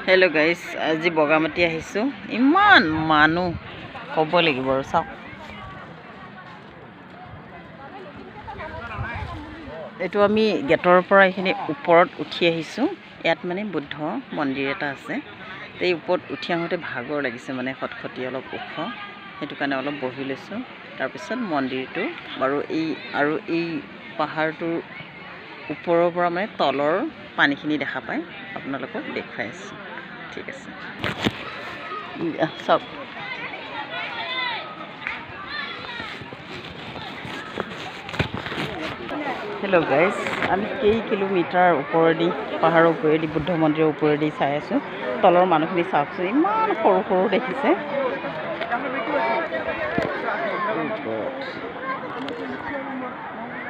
Hello guys, আজি বগামাটি আহিছো ইমান মানুহ কব লাগিব আৰু চাওক এটো আমি গেটৰ পৰা এখিনি ওপৰত উঠি আহিছো ইয়াত মানে বুদ্ধ মন্দিৰ এটা আছে এই ওপৰত উঠি আহোতে ভাগৰ লাগিছে মানে খটখটি অলপ ওখ হেতু কাৰণে অলপ বহি লৈছো তাৰ পিছত মন্দিৰটো আৰু এই পাহাৰটোৰ ওপৰৰ পৰা মানে তলৰ পানীখিনি দেখা পায় আপোনালোকক দেখাই আছো ঠিক আছে সব হেল্ল' গাইজ আমি কেই কিলোমিটাৰ ওপৰেদি পাহাৰৰ ওপৰেদি বুদ্ধ মন্দিৰৰ ওপৰেদি চাই আছো তলৰ মানুহখিনি চাওকচোন ইমান সৰু সৰু দেখিছে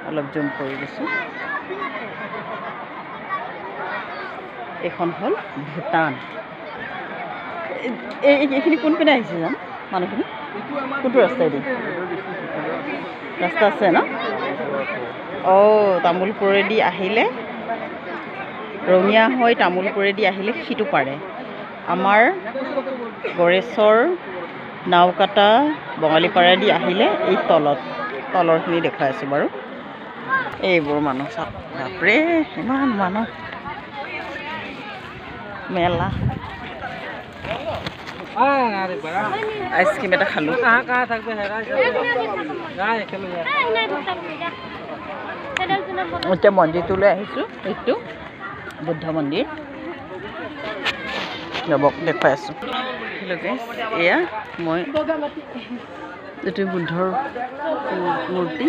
অলপ জুম কৰি দিছো এখন হল ভূটান এইখিনি কোন পিনে আহিছে জানো মানুহখিনি কোনটো ৰাস্তাইদি ৰাস্তা আছে ন তামুলপুৰেদি আহিলে ৰঙিয়া হৈ তামুলপুৰেদি আহিলে সিটো পাৰে আমাৰ গৰেশ্বৰ নাওকাটা বঙালীপাৰাদি আহিলে এই তলৰখিনি দেখাই আছো বাৰু এইবোৰ মানুহ চাওক বাপৰে ইমান মানুহ মেলা আইসক্ৰিম এটা খালো মন্দিৰটোলৈ আহিছো এইটো বুদ্ধ মন্দিৰ যাবক দেখাই আছো এয়া মই এইটো বুদ্ধৰ মূৰ্তি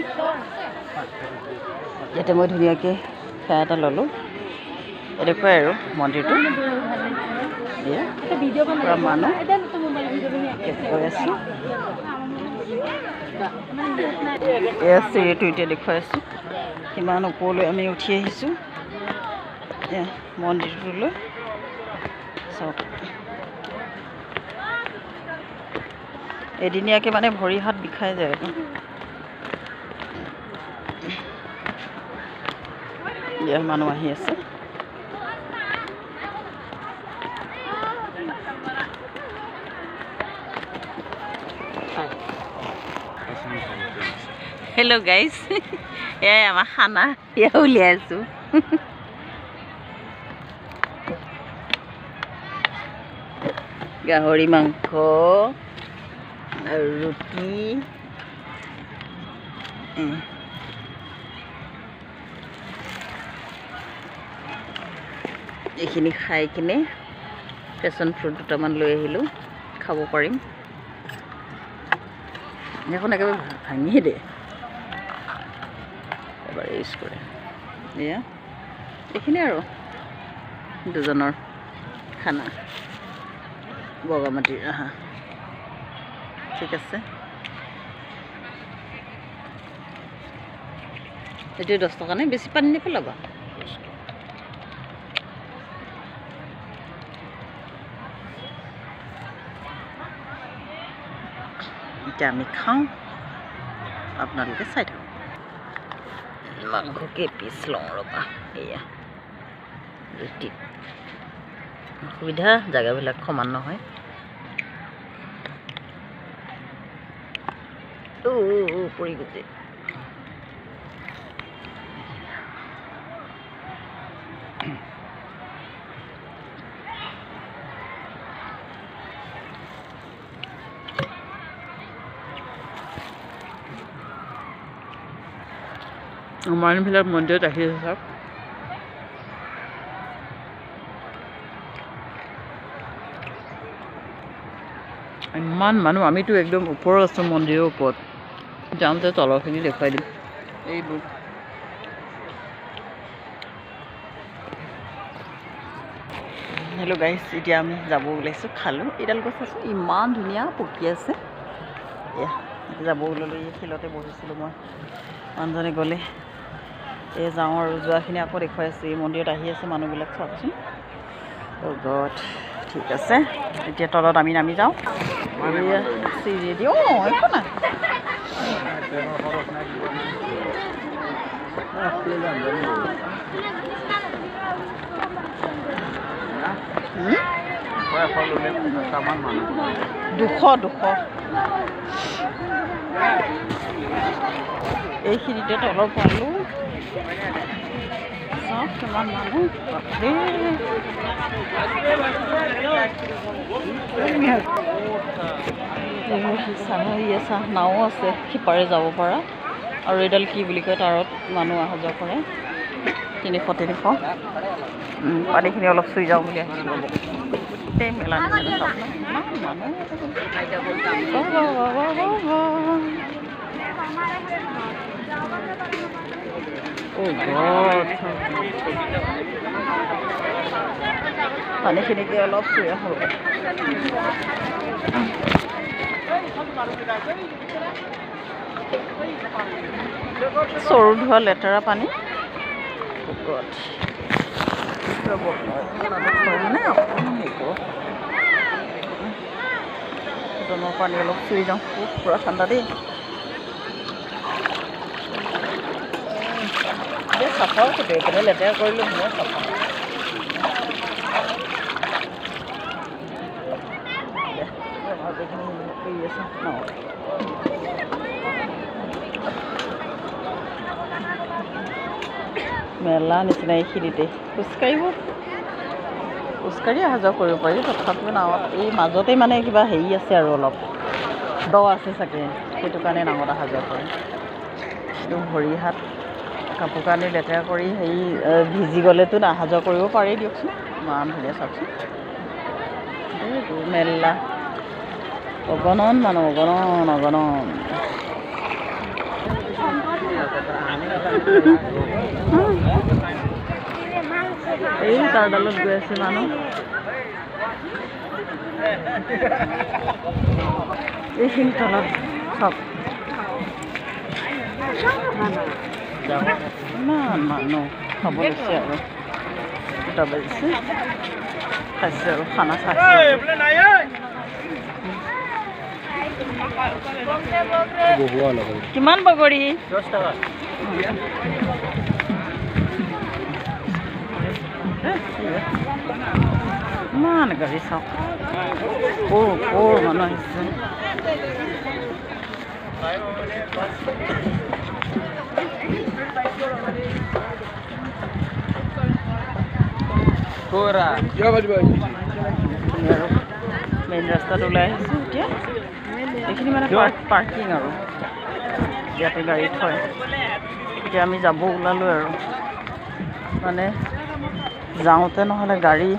ইয়াতে মই ধুনীয়াকৈ সেয়া এটা ল'লোঁ এনেকুৱাই আৰু মন্দিৰটো পুৰা মানুহ গৈ আছো এয়া চিৰিটো এতিয়া দেখুৱাই আছো কিমান ওপৰলৈ আমি উঠি আহিছো মন্দিৰটোলৈ চাওক এদিনীয়াকৈ মানে ভৰি হাত বিষাই যায় ইয়াৰ মানুহ আহি আছে হেল্ল' গাইজ এয়াই আমাৰ খানা এয়া উলিয়াই আছো গাহৰি মাংস আৰু ৰুটি এইখিনি খাই কিনে পেচন ফ্ৰুট দুটামান লৈ আহিলোঁ খাব পাৰিম এখন একেবাৰে ভাঙিয়ে দে এবাৰ ইউজ কৰে এয়া এইখিনি আৰু দুজনৰ খানা বগামাটিৰ ঠিক আছে এইটো 10 টকা নে বেছি পানী নেপেলাবা এতিয়া আমি খাওঁ আপোনালোকে চাই থাকক মাংসকে পিচ লওঁ ৰ'বা এয়া ৰুটি অসুবিধা জেগাবিলাক সমান নহয় পৰি গৈছে মানুহবিলাক মন্দিৰত আহি আছে চাওক ইমান মানুহ আমিতো একদম ওপৰত আছো মন্দিৰৰ ওপৰত যাওঁতে তলৰখিনি দেখুৱাই দিম এইবোৰ হেল্ল' গাইজ এতিয়া আমি যাব ওলাইছোঁ খালোঁ এইডাল গছ আছোঁ ইমান ধুনীয়া পকি আছে এয়া যাব ওলালোঁ এই শিলতে বহিছিলোঁ মই মানুহজনে গ'লে যাওঁ আৰু যোৱাখিনি আকৌ দেখুৱাই আছোঁ এই মন্দিৰত আহি আছে মানুহবিলাক চাওকচোন গড ঠিক আছে এতিয়া তলত আমি নামি যাওঁ চিৰি দি একো নাই 200 এইখিনিতে তলৰ পালোঁ চাওক কিমান মানুহ নাও আছে সিপাৰে যাব পৰা আৰু এইডাল কি বুলি কয় তাৰত মানুহ অহা যোৱা কৰে 300 পানীখিনি অলপ চুই যাওঁ বুলি আহিছিলোঁ গোটেই মেলা পানীখিনিকে অলপ চুই আহোঁ চৰু ধোৱা লেতেৰা পানী পানী অলপ চুই যাওঁ পুৰা ঠাণ্ডা দেই চাফাও গোটেই এইপিনে লেতেৰা কৰিলোঁ ধুনীয়া চাফা মেলা নিচিনা এইখিনিতে খোজকাঢ়ি অহা যোৱা কৰিব পাৰি তথাপিও নাৱত এই মাজতে মানে কিবা হেৰি আছে আৰু অলপ দ আছে চাগে সেইটো কাৰণে নাৱত অহা যোৱা কৰে এইটো ভৰি হাত কাপোৰ কানি লেতেৰা কৰি হেৰি ভিজি গ'লেতো অহা যোৱা কৰিব পাৰি দিয়কচোন ইমান ধুনীয়া চাওকচোন মেলা অগণন মানুহ অগণন এই তাৰডালত গৈ আছে মানুহ এইখিনি তলত চব ইমান মানুহ খাব লৈছে আৰু 2টা বাজিছে খাইছে আৰু খানা খাইছে কিমান বগৰী 10 টকা ইমান গাড়ী চাওক কৰ মানুহ আহিছে মেইন ৰাস্তাত ওলাই আহিছোঁ এতিয়া এইখিনি মানে পাৰ্কিং আৰু ইয়াতে গাড়ী থয় এতিয়া আমি যাব ওলালোঁ আৰু মানে যাওঁতে নহ'লে গাড়ী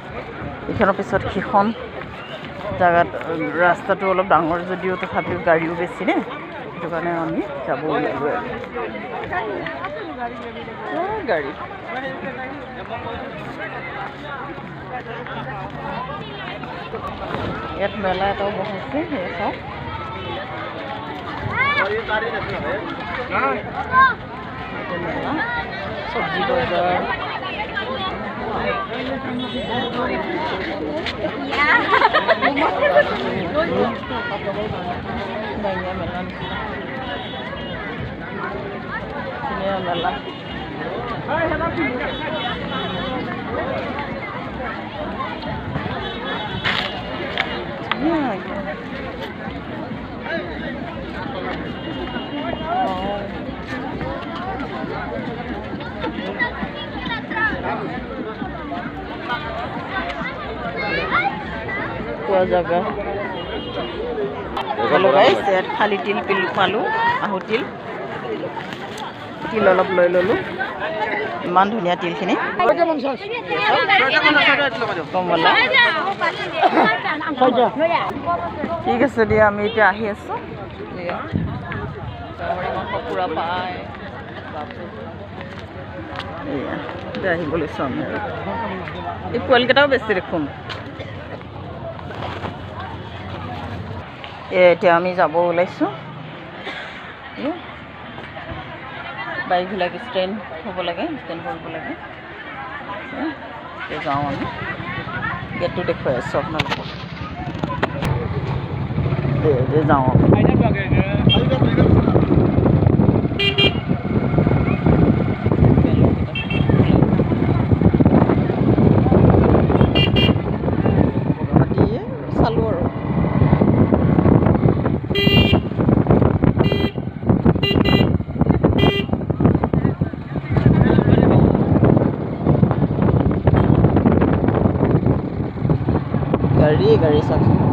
এইখনৰ পিছত সিখন জেগাত ৰাস্তাটো অলপ ডাঙৰ যদিও তথাপিও গাড়ীও বেছি নে সেইটো কাৰণে আমি যাব ওলালোঁ আৰু গাড়ী ইয়াত মেলা এটাও বহাইছে সেয়া চাওক মেলা চব্জি বজাৰ মেলা পোৱা জাগা ইয়াত খালি তিল পালোঁ তিল অলপ লৈ ল'লোঁ ইমান ধুনীয়া তিলখিনি কমলা ঠিক আছে দিয়া আমি এতিয়া আহি আছোঁ গাহৰি মাংস পূৰা পায় এতিয়া আহিব লৈছোঁ আমি এই পোৱালিকেইটাও বেছি দেখোন এতিয়া আমি যাব ওলাইছোঁ বাইকবিলাক ষ্টেণ্ড হ'ব লাগে ষ্টেণ্ড কৰিব লাগে এতিয়া যাওঁ আমি গেটটো দেখুৱাই আছোঁ আপোনালোকক যাওঁ গাড়ী চাওকচোন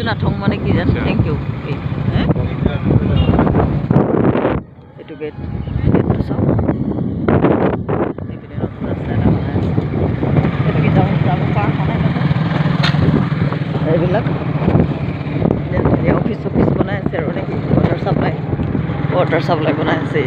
নাথং মানে কি জানো থেংক ইউ এইটো গেটটো চাওঁ এইপিনে নতুন ৰাস্তা এটা বনাই আছে সেইটোকে যাব পৰা হোৱা নাই এইবিলাক অফিচ বনাই আছে আৰু নেকি ৱাটাৰ চাপ্লাই বনাই আছে